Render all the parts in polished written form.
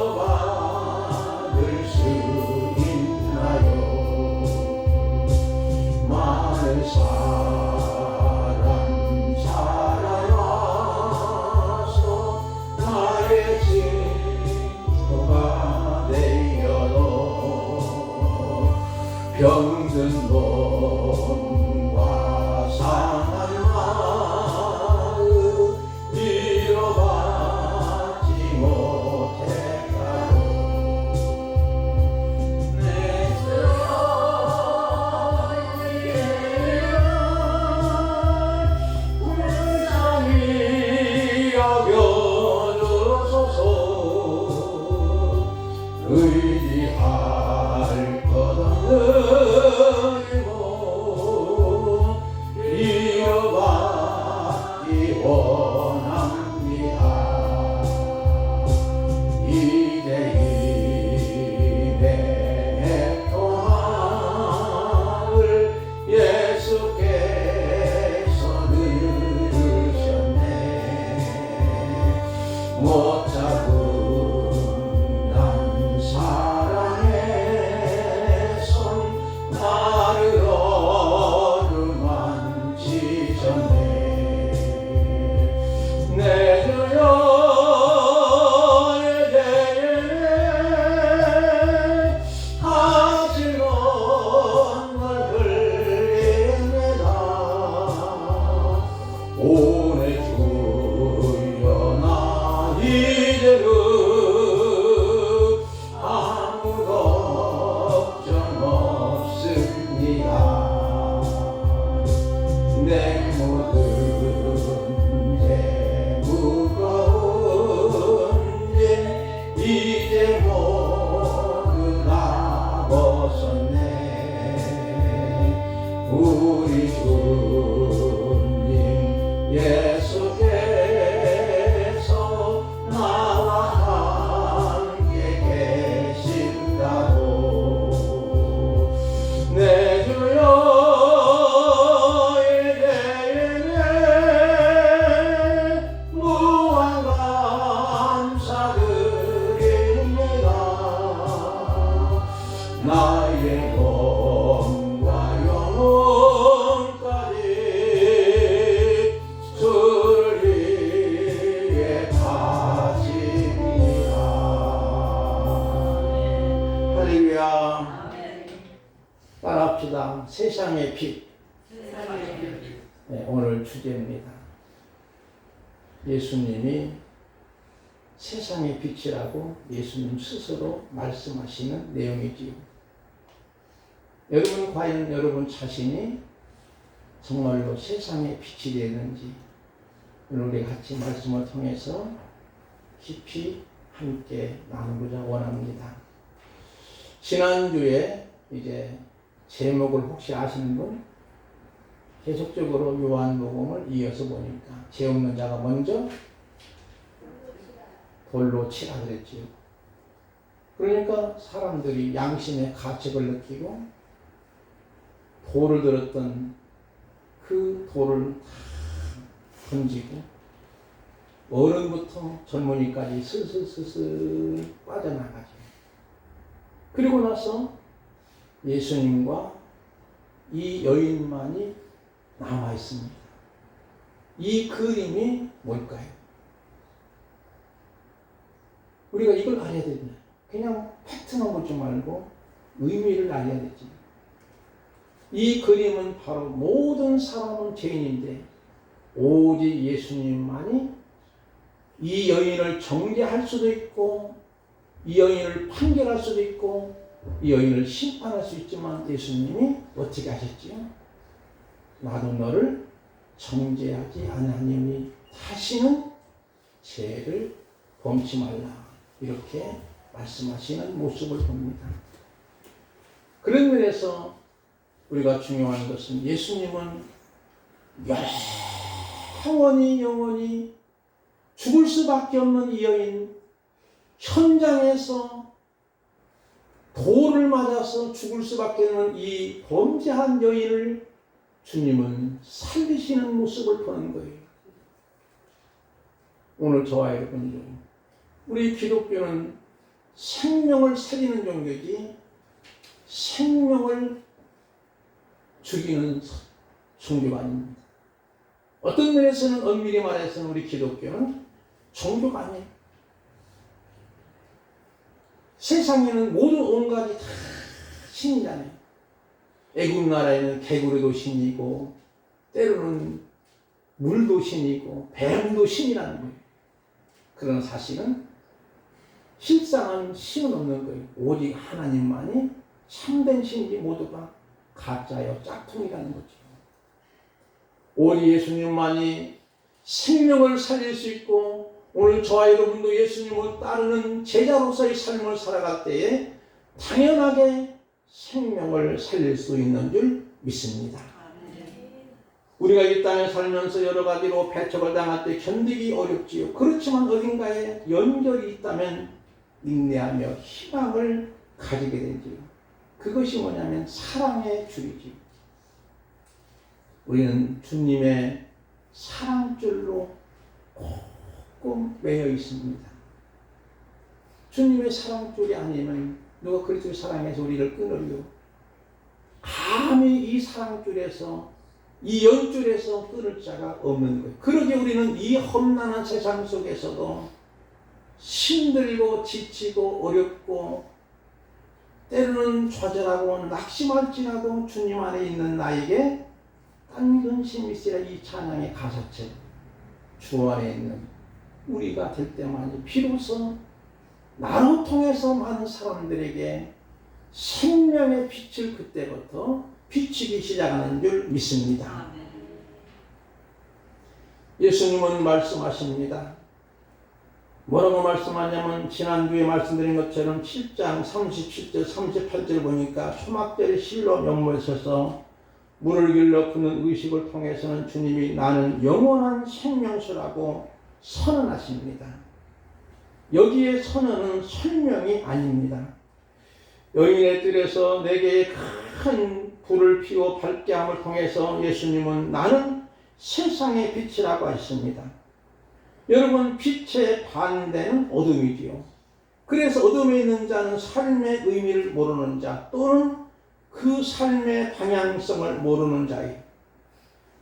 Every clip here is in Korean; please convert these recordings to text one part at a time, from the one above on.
이어받을 수 있나요? 많은 사람 살아와서 나의 친구가 되어도 병든 몸과 상한 마음 이어받지 못했다고 내 불쌍히 여겨주소서. 의지할 것 없는 이어받기 원합니다. 이대인의 통함을 예수께서 누르셨네. 못 잡은 난 사랑의 손 나를 어루만 지셨네. 내 주여 하시던 걸 흘리느라 오늘 주여 나 이제는 아무 걱정 없습니다. 내 모든 죄 무거운 죄 이제 모두 다 벗었네. 우리 주님 예수께서 나와 함께 계신다고 내 주여 이제는 무한 감사드립니다. 나의 몸과 영혼까지 주리에 바칩니다. 할렐루야. 따라합시다. 세상의 빛. 네, 오늘 주제입니다. 예수님이 세상의 빛이라고 예수님 스스로 말씀하시는 내용이지요. 여러분 과연 여러분 자신이 정말로 세상의 빛이 되는지 오늘 우리 같이 말씀을 통해서 깊이 함께 나누고자 원합니다. 지난주에 이제 제목을 혹시 아시는 분? 계속적으로 요한복음을 이어서 보니까 죄 없는 자가 먼저 돌로 치라 그랬지요. 그러니까 사람들이 양심의 가책을 느끼고 돌을 들었던 그 돌을 다 던지고 어른부터 젊은이까지 슬슬슬슬 빠져나가죠. 그리고 나서 예수님과 이 여인만이 남아 있습니다. 이 그림이 뭘까요? 우리가 이걸 알아야 됩니다. 그냥 팩트만 보지 말고 의미를 알아야 되지. 이 그림은 바로 모든 사람은 죄인인데 오직 예수님만이 이 여인을 정죄할 수도 있고 이 여인을 판결할 수도 있고 이 여인을 심판할 수 있지만 예수님이 어떻게 하셨지요? 나도 너를 정죄하지 않으니 다시는 죄를 범치 말라 이렇게 말씀하시는 모습을 봅니다. 그런 면에서 우리가 중요한 것은 예수님은 영원히 죽을 수밖에 없는 이 여인 현장에서 돌을 맞아서 죽을 수밖에 없는 이 범죄한 여인을 주님은 살리시는 모습을 보는 거예요. 오늘 저와 여러분들 우리 기독교는 생명을 살리는 종교지 생명을 죽이는 종교가 아닙니다. 어떤 면에서는 엄밀히 말해서는 우리 기독교는 종교가 아니에요. 세상에는 모든 온갖이 다 신이잖아요. 애국 나라에는 개구리도 신이고 때로는 물도 신이고 뱀도 신이라는 거예요. 그러나 사실은 실상은 신은 없는 거예요. 오직 하나님만이 참된 신이지 모두가 가짜요 짝퉁이라는 거죠. 오직 예수님만이 생명을 살릴 수 있고 오늘 저와 여러분도 예수님을 따르는 제자로서의 삶을 살아갈 때에 당연하게 생명을 살릴 수 있는 줄 믿습니다. 우리가 이 땅에 살면서 여러 가지로 배척을 당할 때 견디기 어렵지요. 그렇지만 어딘가에 연결이 있다면 인내하며 희망을 가지게 되지요. 그것이 뭐냐면 사랑의 줄이지요. 우리는 주님의 사랑줄로 꼭 매여 있습니다. 주님의 사랑줄이 아니면 누가 그리스도의 사랑에서 우리를 끊으려 감히 이 사랑줄에서 이 연줄에서 끊을 자가 없는 거예요. 그러게 우리는 이 험난한 세상 속에서도 힘들고 지치고 어렵고 때로는 좌절하고 낙심할지라도 주님 안에 있는 나에게 딴 근심이 있으라 이 찬양의 가사책 주 안에 있는 우리가 될 때만이 비로소 나로 통해서 많은 사람들에게 생명의 빛을 그때부터 비추기 시작하는 줄 믿습니다. 예수님은 말씀하십니다. 뭐라고 말씀하냐면 지난주에 말씀드린 것처럼 7장 37절 38절 보니까 초막절에 실로 명물에 서서 물을 길러 붓는 의식을 통해서는 주님이 나는 영원한 생명수라고 선언하십니다. 여기에 선언은 설명이 아닙니다. 여인의 뜰에서 네 개의 큰 불을 피워 밝게 함을 통해서 예수님은 나는 세상의 빛이라고 하십니다. 여러분, 빛의 반대는 어둠이지요. 그래서 어둠에 있는 자는 삶의 의미를 모르는 자 또는 그 삶의 방향성을 모르는 자예요.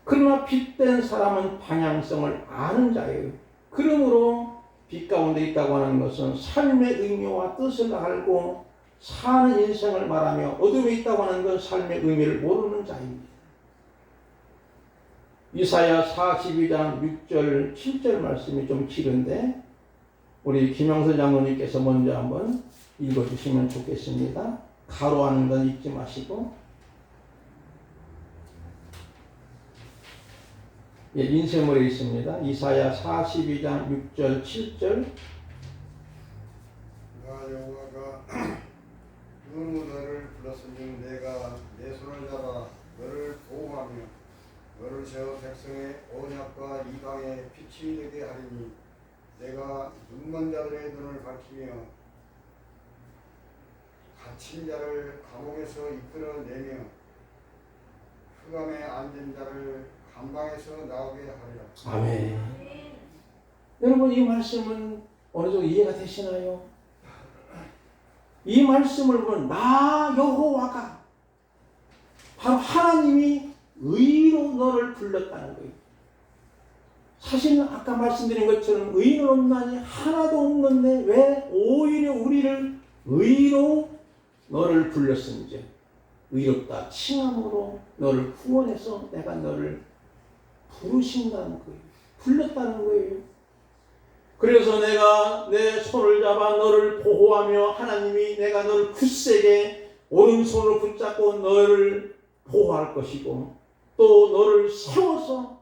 그러나 빛된 사람은 방향성을 아는 자예요. 그러므로 빛 가운데 있다고 하는 것은 삶의 의미와 뜻을 알고 사는 인생을 말하며 어둠에 있다고 하는 건 삶의 의미를 모르는 자입니다. 이사야 42장 6절 7절 말씀이 좀 길은데 우리 김영선 장로님께서 먼저 한번 읽어주시면 좋겠습니다. 가로하는 건 읽지 마시고 인쇄물에 있습니다. 이사야 42장 6절 7절 여호와가 눈으로 너를 불렀으니 내가 내 손을 잡아 너를 보호하며 너를 세워 백성의 언약과 이방의 빛이 되게 하리니 내가 눈먼 자들의 눈을 밝히며 갇힌 자를 감옥에서 이끌어내며 흑암에 앉은 자를 감방에서 나오게 하리라. 아멘. 여러분, 이 말씀은 어느 정도 이해가 되시나요? 이 말씀을 보면 나 여호와가 바로 하나님이 의로 너를 불렀다는 거예요. 사실은 아까 말씀드린 것처럼 의는 없나니 하나도 없는데 왜 오히려 우리를 의로 너를 불렀은지 의롭다 칭함으로 너를 후원해서 내가 너를 부르신다는 거예요. 불렀다는 거예요. 그래서 내가 내 손을 잡아 너를 보호하며 하나님이 내가 너를 굳세게 오른손으로 붙잡고 너를 보호할 것이고 또 너를 세워서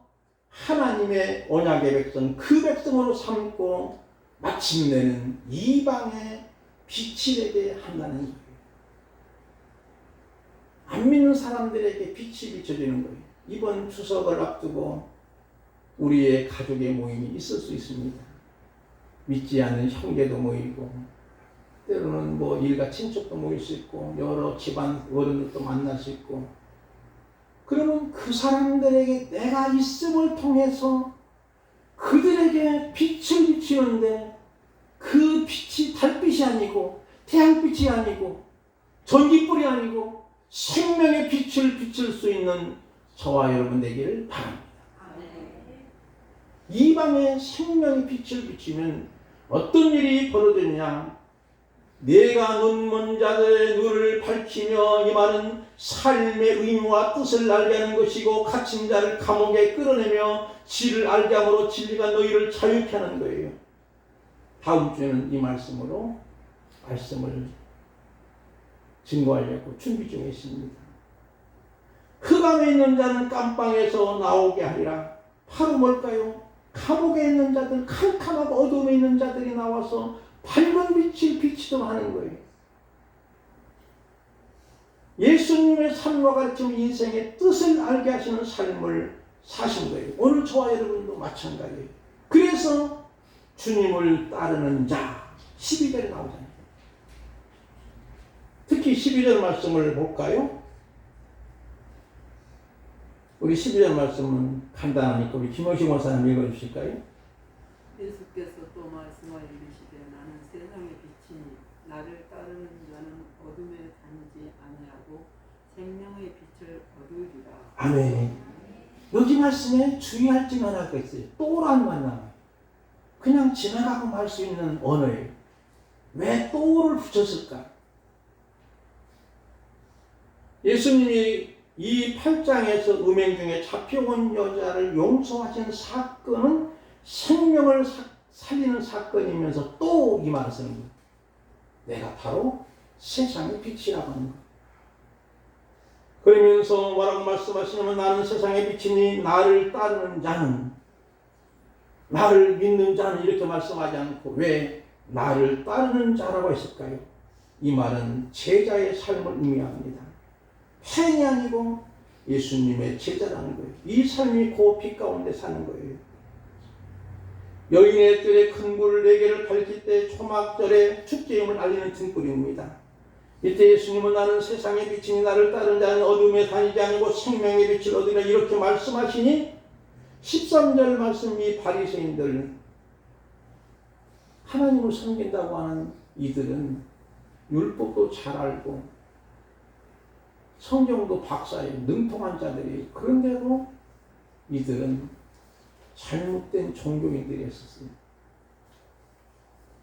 하나님의 언약의 백성 그 백성으로 삼고 마침내는 이방의 빛이 되게 한다는 거예요. 안 믿는 사람들에게 빛이 비춰지는 거예요. 이번 추석을 앞두고 우리의 가족의 모임이 있을 수 있습니다. 믿지 않는 형제도 모이고 때로는 뭐 일가 친척도 모일 수 있고 여러 집안 어른들도 만날 수 있고 그러면 그 사람들에게 내가 있음을 통해서 그들에게 빛을 비치는데 그 빛이 달빛이 아니고 태양빛이 아니고 전기불이 아니고 생명의 빛을 비출 수 있는 저와 여러분 되기를 바랍니다. 이방에 생명의 빛을 비추면 어떤 일이 벌어지느냐? 내가 눈먼 자들의 눈을 밝히며, 이 말은 삶의 의무와 뜻을 알게 하는 것이고, 갇힌 자를 감옥에 끌어내며 지를 알게 함으로 진리가 너희를 자유케 하는 거예요. 다음 주에는 이 말씀을 증거하려고 준비 중에 있습니다. 흑암에 있는 자는 깜방에서 나오게 하리라. 바로 뭘까요? 감옥에 있는 자들, 캄캄하고 어둠에 있는 자들이 나와서 밝은 빛을 비치도록 하는 거예요. 예수님의 삶과 가르침 인생의 뜻을 알게 하시는 삶을 사신 거예요. 오늘 저와 여러분도 마찬가지예요. 그래서 주님을 따르는 자 12절에 나오잖아요. 특히 12절 말씀을 볼까요? 우리 12절 말씀은 간단하니까 우리 김호식 원사님 읽어주실까요? 예수께서 또 말씀하여 이르시되 나는 세상의 빛이니 나를 따르는 자는 어둠에 다니지 아니하고 생명의 빛을 얻으리라. 아멘. 여기 말씀에 주의할 점 하나가 있어요. 또란 만남. 그냥 지나가고 말 수 있는 언어예요. 왜 또를 붙였을까? 예수님이 이 8장에서 음행 중에 잡혀온 여자를 용서하신 사건은 생명을 살리는 사건이면서 또 이 말을 쓰는 거예요. 내가 바로 세상의 빛이라고 하는 거예요. 그러면서 뭐라고 말씀하시냐면 나는 세상의 빛이니 나를 따르는 자는, 나를 믿는 자는 이렇게 말씀하지 않고 왜 나를 따르는 자라고 했을까요? 이 말은 제자의 삶을 의미합니다. 팬이 아니고 예수님의 제자라는 거예요. 이 삶이 그 빛 가운데 사는 거예요. 여인의 뜰에 큰 불 4개를 밝힐 때 초막절에 축제임을 알리는 등불입니다. 이때 예수님은 나는 세상의 빛이니 나를 따르는 자는 어둠에 다니지 아니고 생명의 빛을 얻으리라 이렇게 말씀하시니 13절 말씀 이 바리새인들, 하나님을 섬긴다고 하는 이들은 율법도 잘 알고 성경도 박사예요. 능통한 자들이. 그런데도 이들은 잘못된 종교인들이었어요.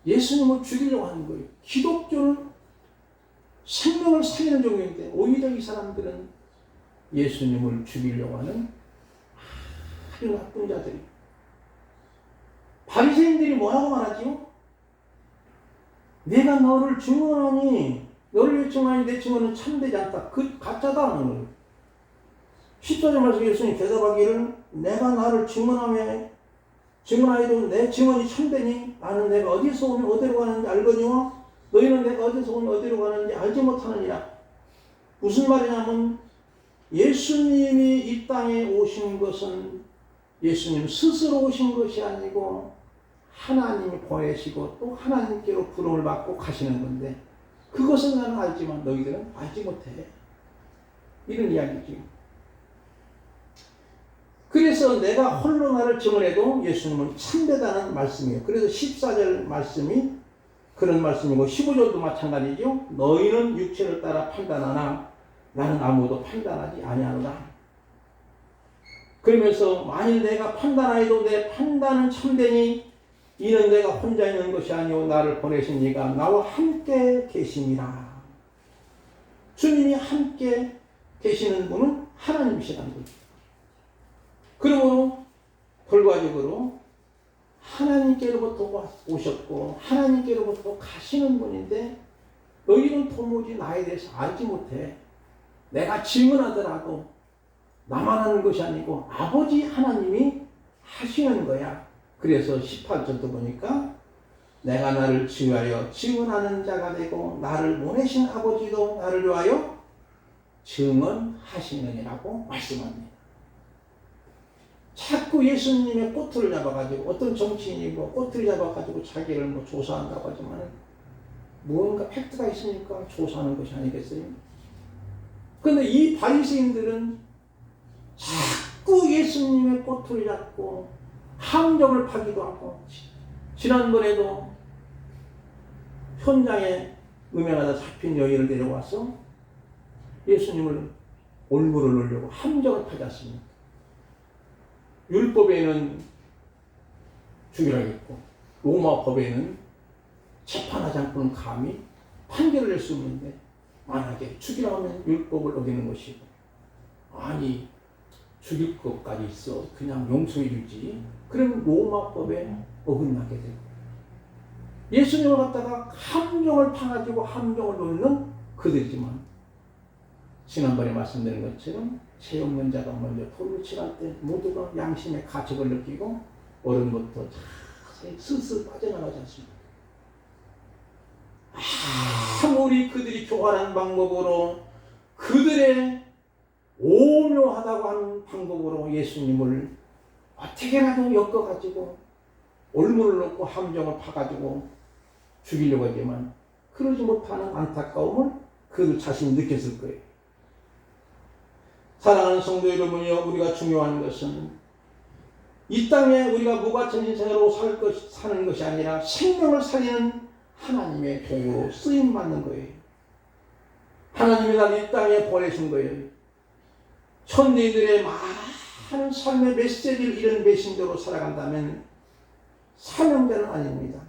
예수님을 죽이려고 하는 거예요. 기독교는 생명을 살리는 종교인데 오히려 이 사람들은 예수님을 죽이려고 하는 아주 나쁜 자들이. 바리새인들이 뭐라고 말하지요? 내가 너를 증언하니 너를 위해 증언하니 내 증언은 참되지 않다. 그 가짜다 하는 거예요. 14절 말씀 예수님 대답하기를 내가 나를 증언하여도 내 증언이 참되니 나는 내가 어디서 오며 어디로 가는지 알거니와 너희는 내가 어디서 오며 어디로 가는지 알지 못하느니라. 무슨 말이냐면 예수님이 이 땅에 오신 것은 예수님 스스로 오신 것이 아니고 하나님이 보내시고 또 하나님께로 부름을 받고 가시는 건데 그것은 나는 알지만 너희들은 알지 못해. 이런 이야기죠. 그래서 내가 홀로 나를 증언해도 예수님은 참되다는 말씀이에요. 그래서 14절 말씀이 그런 말씀이고 15절도 마찬가지죠. 너희는 육체를 따라 판단하나 나는 아무도 판단하지 아니하노라. 그러면서 만일 내가 판단하여도 내 판단은 참되니 이는 내가 혼자 있는 것이 아니오 나를 보내신 이가 나와 함께 계심이라. 주님이 함께 계시는 분은 하나님이시라는 거죠. 그러므로 결과적으로 하나님께로부터 오셨고 하나님께로부터 가시는 분인데 너희는 도무지 나에 대해서 알지 못해. 내가 증언하더라도 나만 하는 것이 아니고 아버지 하나님이 하시는 거야. 그래서 18절도 보니까 내가 나를 위하여 증언하는 자가 되고 나를 보내신 아버지도 나를 위하여 증언하시느니라고 말씀합니다. 자꾸 예수님의 꼬투를 잡아가지고 어떤 정치인이 뭐 꼬투를 잡아가지고 자기를 뭐 조사한다고 하지만 무언가 팩트가 있으니까 조사하는 것이 아니겠어요? 그런데 이 바리새인들은 자꾸 예수님의 꼬투를 잡고 함정을 파기도 하고 지난번에도 현장에 음행하다 잡힌 여인을 데려와서 예수님을 올무를 놓으려고 함정을 파지 않습니까? 율법에는 죽이라고 했고 로마 법에는 재판하지 않고는 감히 판결을 낼 수 없는데 만약에 죽이라고 하면 율법을 어기는 것이고 아니 죽일 것까지 있어 그냥 용서해 주지 그러면 로마법에 어긋나게 되고 예수님을 갖다가 함정을 파가지고 함정을 놓는 그들이지만 지난번에 말씀드린 것처럼 죄 없는 자가 먼저 돌을 칠할 때 모두가 양심의 가책을 느끼고 어른부터 자세히 스스로 빠져나가지 않습니까? 아무리 그들이 교활한 방법으로 그들의 오묘하다고 하는 방법으로 예수님을 어떻게라도 엮어가지고 올무를 놓고 함정을 파가지고 죽이려고 하지만 그러지 못하는 안타까움을 그들 자신이 느꼈을 거예요. 사랑하는 성도 여러분이여, 우리가 중요한 것은 이 땅에 우리가 무가천 인생으로 사는 것이 아니라 생명을 살리는 하나님의 도구로 쓰임받는 거예요. 하나님이 나를 이 땅에 보내신 거예요. 천대들의 많은 삶의 메시지를 이런 메신저로 살아간다면 사명자는 아닙니다.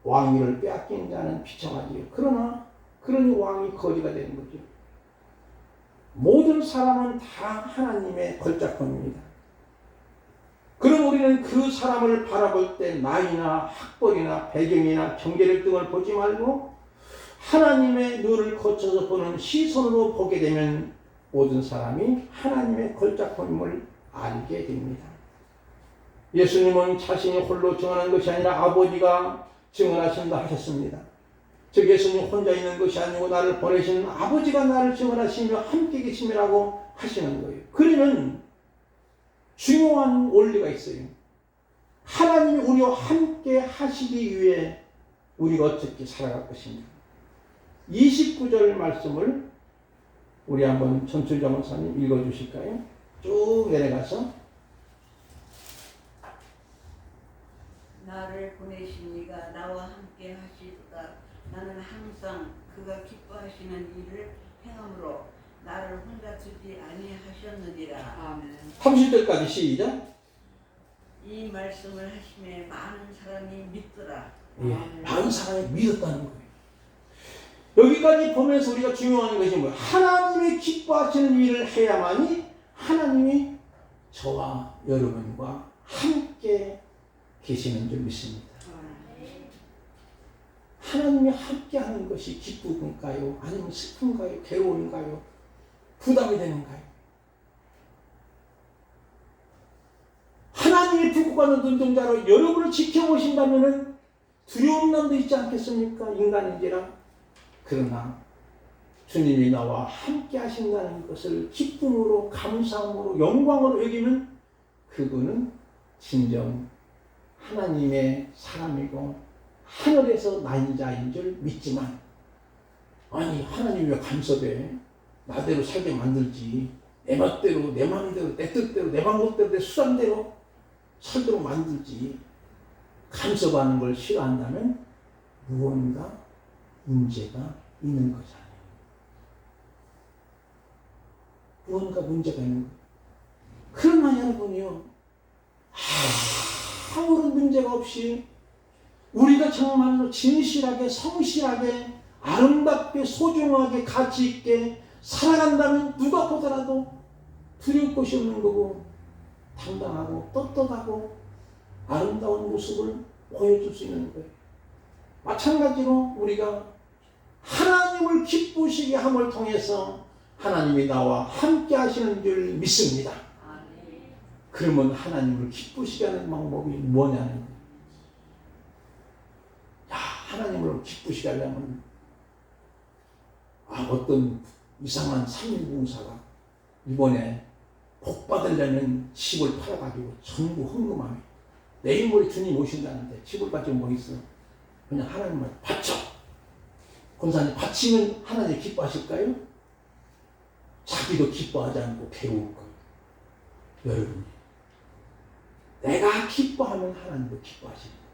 왕위를 빼앗긴 자는 비참하지요. 그러니 왕이 거지가 되는 거죠. 모든 사람은 다 하나님의 걸작품입니다. 그럼 우리는 그 사람을 바라볼 때 나이나 학벌이나 배경이나 경제력 등을 보지 말고 하나님의 눈을 거쳐서 보는 시선으로 보게 되면 모든 사람이 하나님의 걸작품임을 알게 됩니다. 예수님은 자신이 홀로 증언한 것이 아니라 아버지가 증언하신다 하셨습니다. 즉 예수님 혼자 있는 것이 아니고 나를 보내시는 아버지가 나를 증언하시며 함께 계심이라고 하시는 거예요. 그러면 중요한 원리가 있어요. 하나님이 우리와 함께 하시기 위해 우리가 어떻게 살아갈 것인가. 29절 말씀을 우리 한번 전출자 목사님 읽어주실까요? 쭉 내려가서 나를 보내신 이가 나와 함께 하시도다. 나는 항상 그가 기뻐하시는 일을 행함으로 나를 혼자 두지 아니하셨느니라. 아멘. 30절까지 시작. 이 말씀을 하심에 많은 사람이 믿더라. 예, 많은 사람이 믿었다는 거예요. 여기까지 보면서 우리가 중요한 것이 뭐예요? 하나님이 기뻐하시는 일을 해야만이 하나님이 저와 여러분과 함께 계시는 줄 믿습니다. 하나님이 함께 하는 것이 기쁨인가요? 아니면 슬픈가요? 괴로움인가요? 부담이 되는가요? 하나님이 두고 가는 눈동자로 여러분을 지켜보신다면 두려운 남도 있지 않겠습니까? 인간인지라. 그러나 주님이 나와 함께 하신다는 것을 기쁨으로 감사함으로 영광으로 여기면 그분은 진정 하나님의 사람이고 하늘에서 난 자인 줄 믿지만 아니 하나님이 왜 간섭해? 나대로 살게 만들지. 내 멋대로 내 마음대로 내 뜻대로 내 방법대로 내 수단대로 살도록 만들지. 간섭하는 걸 싫어한다면 무언가 문제가 있는 거잖아요. 무언가 문제가 있는 거예요. 그러나 여러분이요, 아무런 문제가 없이 우리가 정말로 진실하게 성실하게 아름답게 소중하게 가치 있게 살아간다면 누가 보더라도 두려울 것이 없는 거고 당당하고 떳떳하고 아름다운 모습을 보여줄 수 있는 거예요. 마찬가지로 우리가 하나님을 기쁘시게 함을 통해서 하나님이 나와 함께 하시는 줄 믿습니다. 그러면 하나님을 기쁘시게 하는 방법이 뭐냐는 거예요. 하나님을 기쁘시게 하려면 어떤 이상한 상인공사가 이번에 복 받으려면 집을 팔아가지고 전부 헌금하며 내일 모레 주님 오신다는데 집을 가지고 뭐 있어? 그냥 하나님만 바쳐. 검사님 바치면 하나님 기뻐하실까요? 자기도 기뻐하지 않고 괴로울 거예요. 여러분, 내가 기뻐하면 하나님도 기뻐하십니다.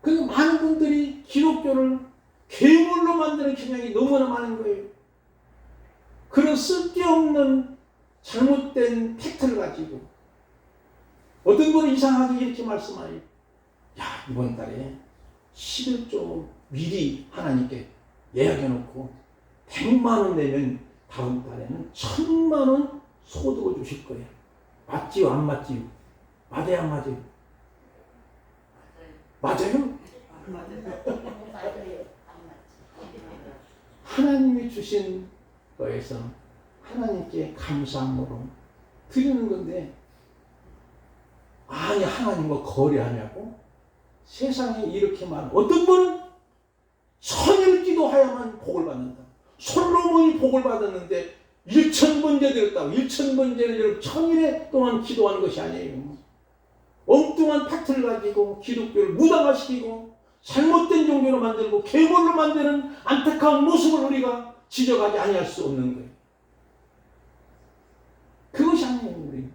그래서 많은 분들이 기독교를 괴물로 만드는 경향이 너무나 많은 거예요. 그런 쓸데없는 잘못된 팩트를 가지고 어떤 분은 이상하게 이렇게 말씀하요. 야, 이번 달에 11조 미리 하나님께 예약해놓고 100만 원 내면 다음 달에는 1000만 원 소득을 주실 거예요. 맞지요? 안 맞지요? 맞아요? 안 맞아요? 맞아요? 맞아요. 하나님이 주신 거에서 하나님께 감사함으로 드리는 건데, 아니 하나님과 거래하냐고? 세상에 이렇게 많은, 어떤 분은 천일 기도하야만 복을 받는다. 솔로몬이 복을 받았는데 1000번제 드렸다고. 1000번제는 여러분 천일 동안 기도하는 것이 아니에요. 엉뚱한 팩트를 가지고 기독교를 무당화시키고 잘못된 종교로 만들고 괴물로 만드는 안타까운 모습을 우리가 지적하지 아니할 수 없는 거예요. 그것이 아니에요. 우리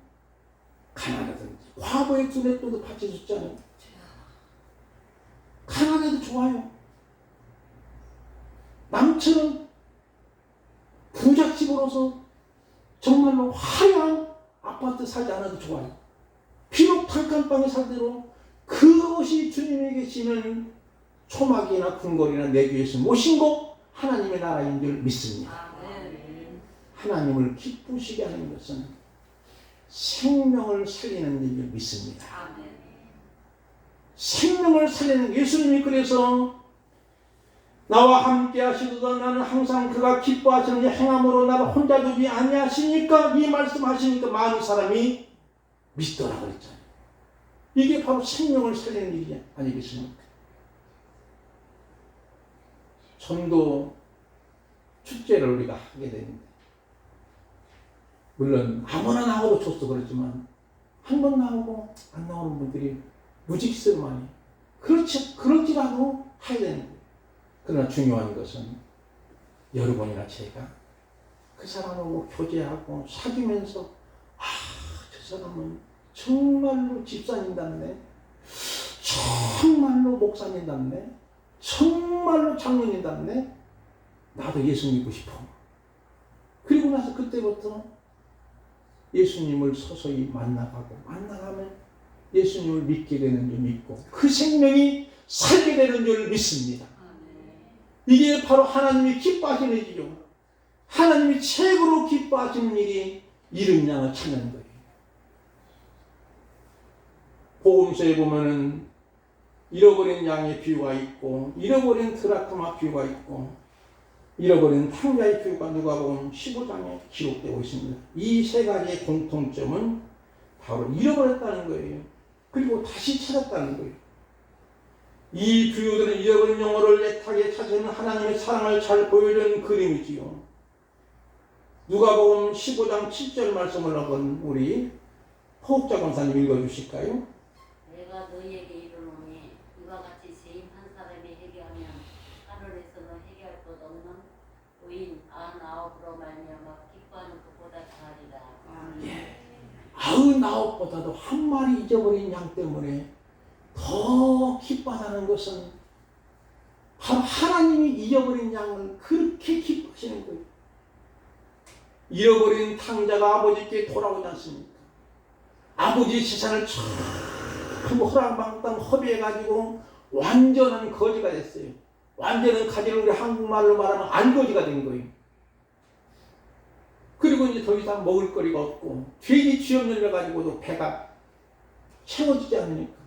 가난하든지 과거에 두뇌 또도 바쳐줬잖아요. 가난해도 좋아요. 남처럼 부잣집으로서 정말로 화려한 아파트 살지 않아도 좋아요. 비록 단칸방에 살대로 그것이 주님에게 주는 초막이나 궁궐이나 내주에서 모신 것 하나님의 나라인 줄 믿습니다. 하나님을 기쁘시게 하는 것은 생명을 살리는 일을 믿습니다. 생명을 살리는 예수님이 그래서 나와 함께 하시도다 나는 항상 그가 기뻐하시는 행함으로 나를 혼자 두지 아니하시니까 이 말씀하시니까 많은 사람이 믿더라 그랬잖아요. 이게 바로 생명을 살리는 일이 아니겠습니까? 전도 축제를 우리가 하게 되는데 물론 아무나 나오고 좋소 그렇지만 한 번 나오고 안 나오는 분들이 무직스러워하니 그렇지라도 해야 되는 거예요. 그러나 중요한 것은 여러분이나 제가 그 사람하고 교제하고 사귀면서 저 사람은 정말로 집사님답네, 정말로 목사님답네, 정말로 장로님답네, 나도 예수 믿고 싶어. 그리고 나서 그때부터 예수님을 서서히 만나가면 예수님을 믿게 되는 줄 믿고 그 생명이 살게 되는 줄 믿습니다. 이게 바로 하나님이 기뻐하시는 일이죠. 하나님이 최고로 기뻐하시는 일이 이른 양을 찾는 거예요. 복음서에 보면은 잃어버린 양의 비유가 있고 잃어버린 드라크마 비유가 있고 잃어버린 탕자의 비유가 누가복음 15장에 기록되고 있습니다. 이 세 가지의 공통점은 바로 잃어버렸다는 거예요. 그리고 다시 찾았다는 거예요. 이 비유들은 잃어버린 영혼을 애타게 찾는 하나님의 사랑을 잘 보여주는 그림이지요. 누가복음 15장 7절 말씀을 한번 우리 호흡자 권사님 읽어주실까요? 내가 너희에게 이르노니 이와 같이 죄인 한 사람이 회개하면 하늘에서는 회개할 것 없는 의인 99으로 말미암아 기뻐하는 것보다 더하리라. 99보다도 한 마리 잊어버린 양 때문에 더 기뻐하는 것은 바로 하나님이 잊어버린 양을 그렇게 기뻐하시는 거예요. 잃어버린 탕자가 아버지께 돌아오지 않습니까? 아버지 재산을 전부 허랑방땅 허비해가지고 완전한 거지가 됐어요. 완전한 가지를 우리 한국말로 말하면 알거지가 된 거예요. 그리고 이제 더 이상 먹을 거리가 없고 죄지 취업률을 가지고도 배가 채워지지 않으니까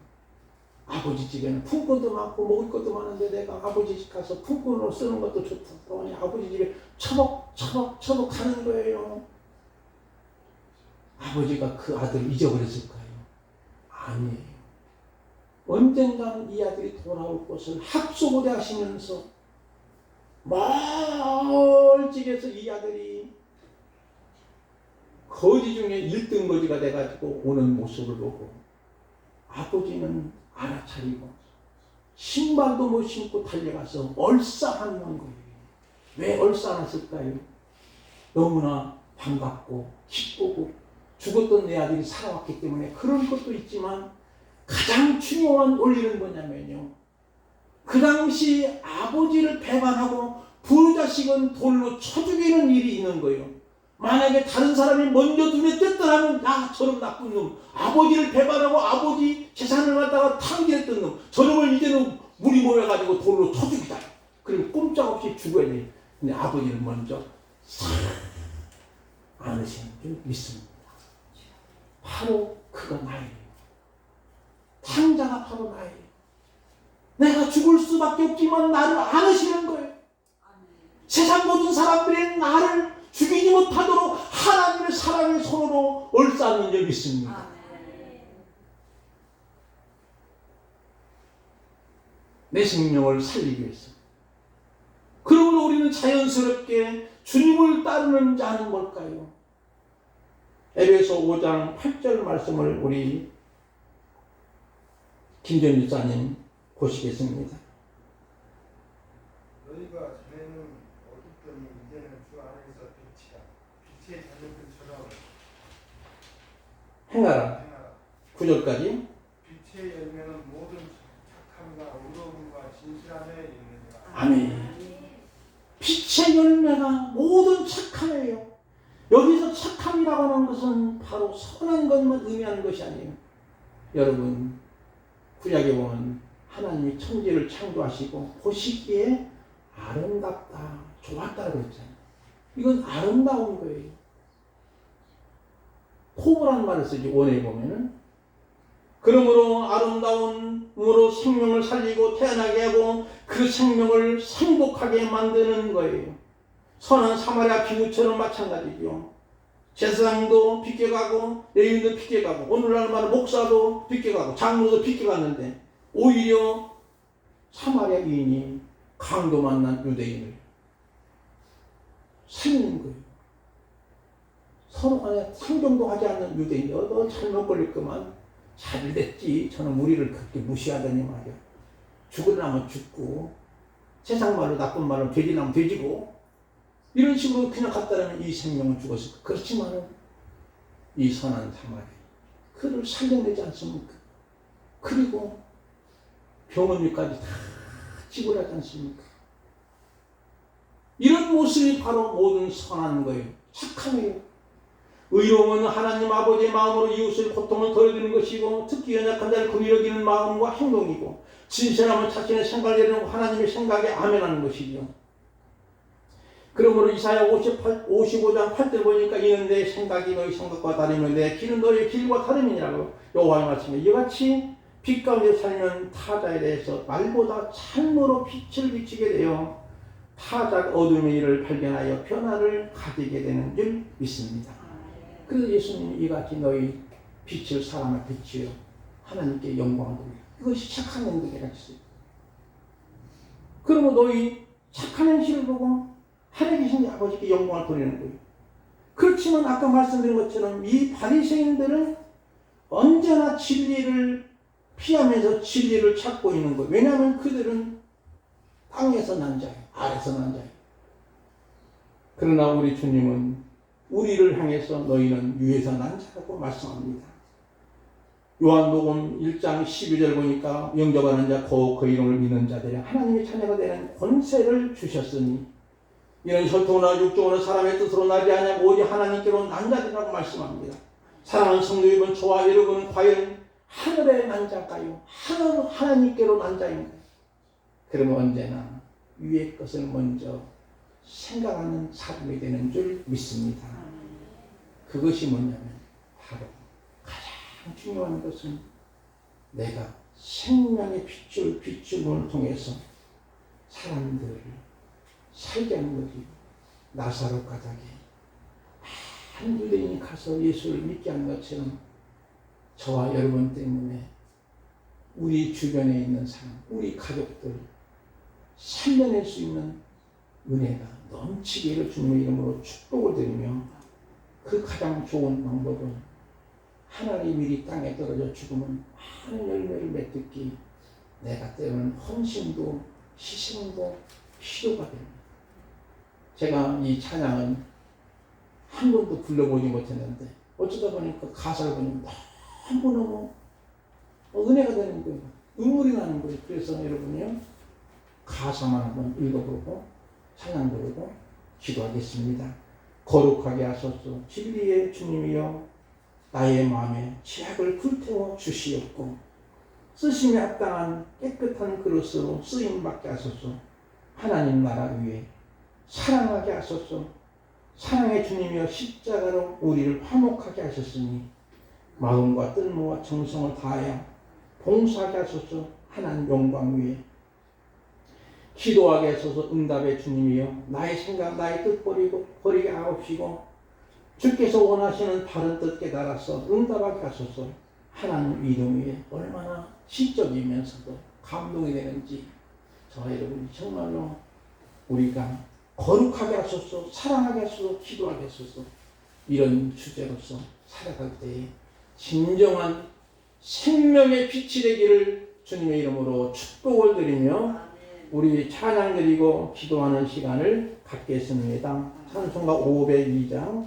아버지 집에는 품꾼도 많고 먹을 것도 많은데 내가 아버지 집 가서 품꾼으로 쓰는 것도 좋다고 하니 아버지 집에 처벅처벅 가는 거예요. 아버지가 그 아들 잊어버렸을까요? 아니에요. 언젠가는 이 아들이 돌아올 것을 학소고대 하시면서 멀찍이에서 이 아들이 거지 중에 1등 거지가 돼가지고 오는 모습을 보고 아버지는 알아차리고 신발도 못 신고 달려가서 얼싸하는 거예요. 왜 얼싸놨을까요? 너무나 반갑고 기쁘고 죽었던 내 아들이 살아왔기 때문에 그런 것도 있지만 가장 중요한 원리는 뭐냐면요. 그 당시 아버지를 배반하고 부자식은 돌로 쳐 죽이는 일이 있는 거예요. 만약에 다른 사람이 먼저 눈에 띄었다 하면 야 저런 나쁜 놈, 아버지를 배반하고 아버지 재산을 갖다가 탕진했던 놈, 저놈을 이제는 물이 모여가지고 돌로 쳐 죽이다. 그리고 꼼짝없이 죽어야 돼. 근데 아버지를 먼저 싹 안으시는 줄 믿습니다. 바로 그가 나예요. 창자가 바로 나예요. 내가 죽을 수밖에 없지만 나를 안으시는 거예요. 세상 모든 사람들이 나를 죽이지 못하도록 하나님의 사랑의 손으로 얼싸는 줄 믿습니다. 내 생명을 살리기 위해서. 그러므로 우리는 자연스럽게 주님을 따르는 자는 뭘까요? 에베소 5장 8절 말씀을 우리 김전 집사님 보시겠습니다. 너희가 전에는 어둡더니 이제는 주 안에서 빛이라. 빛의 자녀들처럼 행하라. 9절까지. 빛의 열매는 모든 착함과 의로움과 진실함에 이르느니라. 아멘. 빛의 열매가 모든 착함이에요. 여기서 착함이라고 하는 것은 바로 선한 것만 의미하는 것이 아니에요. 여러분, 구약에 보면 하나님이 천지를 창조하시고 보시기에 아름답다, 좋았다고 그랬잖아요. 이건 아름다운 거예요. 포부라는 말을 쓰지, 원에 보면은. 그러므로 아름다움으로 생명을 살리고 태어나게 하고 그 생명을 행복하게 만드는 거예요. 선한 사마리아 비유처럼 마찬가지죠. 제사장도 비껴가고 레위인도 비껴가고 오늘날 말은 목사도 비껴가고 장로도 비껴갔는데 오히려 사마리아 여인이 강도 만난 유대인을 살리는 거예요. 서로 간에 상종도 하지 않는 유대인이 너 잘못 걸릴 거만 잘 됐지. 저는 우리를 그렇게 무시하더니 말이야. 죽으려면 죽고 세상 말로 나쁜 말로 돼지라면 돼지고 이런 식으로 그냥 갔다라면 이 생명은 죽었을 거예요. 그렇지만 이 선한 사마리 그를 살려내지 않습니까? 그리고 병원비까지 다 지불하지 않습니까? 이런 모습이 바로 모든 선한 거예요. 착함이에요. 의로움은 하나님 아버지의 마음으로 이웃의 고통을 덜어주는 것이고 특히 연약한 자를 긍휼히 여기는 마음과 행동이고 진실함은 자신의 생각을 내려놓고 하나님의 생각에 아멘하는 것이죠. 그러므로 이사야 55장 8절 보니까 이는 내 생각이 너희 생각과 다르며 내 길은 너희 길과 다름이니라고 여호와의 말씀에 이같이 빛 가운데 살면 타자에 대해서 말보다 참으로 빛을 비치게 되어 타자가 어둠의 일을 발견하여 변화를 가지게 되는 줄 믿습니다. 그래서 예수님이 이같이 너희 빛을 사람을 비치어 하나님께 영광을 돌려. 이것이 착한 행동이라 했어요. 그러면 너희 착한 행실을 보고 하나님 계신 아버지께 영광을 돌리는 거예요. 그렇지만 아까 말씀드린 것처럼 이 바리새인들은 언제나 진리를 피하면서 진리를 찾고 있는 거예요. 왜냐하면 그들은 땅에서 난 자예요. 아래서 난 자예요. 그러나 우리 주님은 우리를 향해서 너희는 위에서 난 자라고 말씀합니다. 요한복음 1장 12절 보니까 영접하는 자 곧 그 이름을 믿는 자들이 하나님의 자녀가 되는 권세를 주셨으니 이는 혈통이나 육종으로 사람의 뜻으로 나지 아니하고 오직 하나님께로 난 자들이라고 말씀합니다. 사랑하는 성도 여러분, 저와 여러분은 과연 하늘에 난 자일까요? 하나님께로 난 자인가요? 그러면 언제나 위의 것을 먼저 생각하는 사람이 되는 줄 믿습니다. 그것이 뭐냐면 바로 가장 중요한 것은 내가 생명의 빛을 비춤을 통해서 사람들을 살게 하는 거지. 나사로 가닥에 한 유대인이 가서 예수를 믿게 한 것처럼 저와 여러분 때문에 우리 주변에 있는 사람, 우리 가족들 살려낼 수 있는 은혜가 넘치기를 주님의 이름으로 축복을 드리며 그 가장 좋은 방법은 하나님의 밀이 땅에 떨어져 죽으면 많은 열매를 맺듣기 내가 때로는 헌신도 희생도 필요가 됩니다. 제가 이 찬양은 한 번도 불러보지 못했는데 어쩌다 보니까 가사를 보니까 너무너무 은혜가 되는 거예요. 눈물이 나는 거예요. 그래서 여러분이요, 가사만 한번 읽어보고 찬양 부르고 기도하겠습니다. 거룩하게 하소서. 진리의 주님이여 나의 마음에 죄악을 불태워 주시옵고 쓰심에 합당한 깨끗한 그릇으로 쓰임받게 하소서. 하나님 나라 위에 사랑하게 하소서. 사랑의 주님이여 십자가로 우리를 화목하게 하셨으니 마음과 뜻과 정성을 다하여 봉사하게 하소서. 하나님 영광 위에 기도하게 하소서. 응답의 주님이여 나의 생각 나의 뜻 버리게 하옵시고 주께서 원하시는 바른 뜻 깨달아서 응답하게 하소서. 하나님 이름 위에 얼마나 시적이면서도 감동이 되는지 저와 여러분이 정말로 우리가 거룩하게 하소서, 사랑하게 하소서, 기도하게 하소서 이런 주제로서 살아갈 때에 진정한 생명의 빛이 되기를 주님의 이름으로 축복을 드리며 우리 찬양 드리고 기도하는 시간을 갖겠습니다. 찬송가 502장